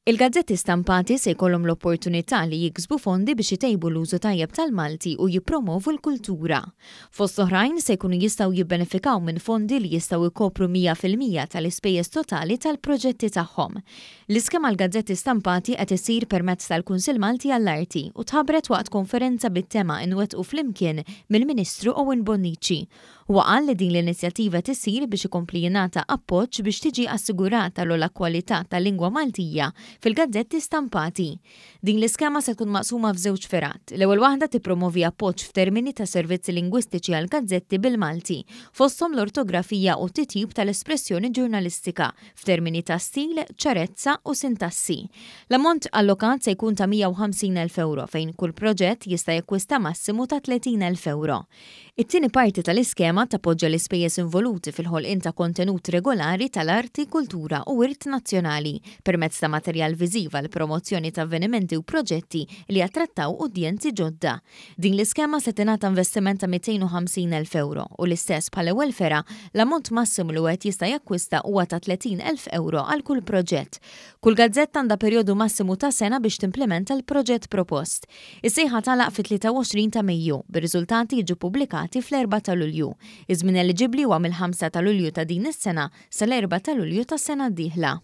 Il-gazzetti stampati se jkollhom l-opportunità li jiksbu fondi biex itejbu l-użu tajjeb tal-Malti u jippromovu l-kultura. Fost oħrajn se jkunu jistgħu jibbenefikaw minn fondi li jistgħu jkopru 100% tal-ispejjeż totali tal-proġetti tagħhom. L-iskema l-gazzetti stampati qed isir permezz tal-Kunsill Malti għall-Arti u tħabbret waqt konferenza bit-tema inwettqu flimkien mill-Ministru Owen Bonnici. Huwa qal li din l-inizjattiva tisir biex ikompli jingħata appoġġ biex tiġi assigurata l kwalità tal-lingwa Maltija fil-gazzetti stampati. Din l-iskema se tkun maqsuma f'żewġ ferat. L-ewwel waħda tippromovi appoġġ f'termini ta' servizzi lingwistiċi għal gazzetti bil-Malti, fosthom l-ortografija u t-titjib tal-espressjoni ġurnalistika f'termini ta' stil, ċarezza u sintassi. L-ammont allokat se jkun ta' 150,000 euro fejn kull proġett jista' jakkwista massimu ta' 30,000 euro. It-tieni parti tal-iskema tappoġġja l-ispejjeż involuti fil-ħolqien ta' kontenut regolari tal-arti, kultura u wirt nazzjonali permezz ta' materjal viżiv għal promozzjoni ta' avvenimenti u proġetti li attrattaw udjenzi ġodda. Din l-iskema se tingħata investiment ta' 250,000 euro u l-istess bħal ewwel fera l-ammont massimu li wieħed jista' jakkwista huwa ta' 30,000 euro għal kull proġett. Kull gazzetta għandha perjodu massimu ta' sena biex timplementa l-proġett propost. Is-sejħa tagħlaq fit-23 ta' Mejju bir-riżultati jiġu pubblikati fl-4 ta' Lulju. Iż-żmien eliġibbli huwa mill-5 ta' Lulju ta' din is-sena sal-4 ta' Lulju tas-sena d-dieħla.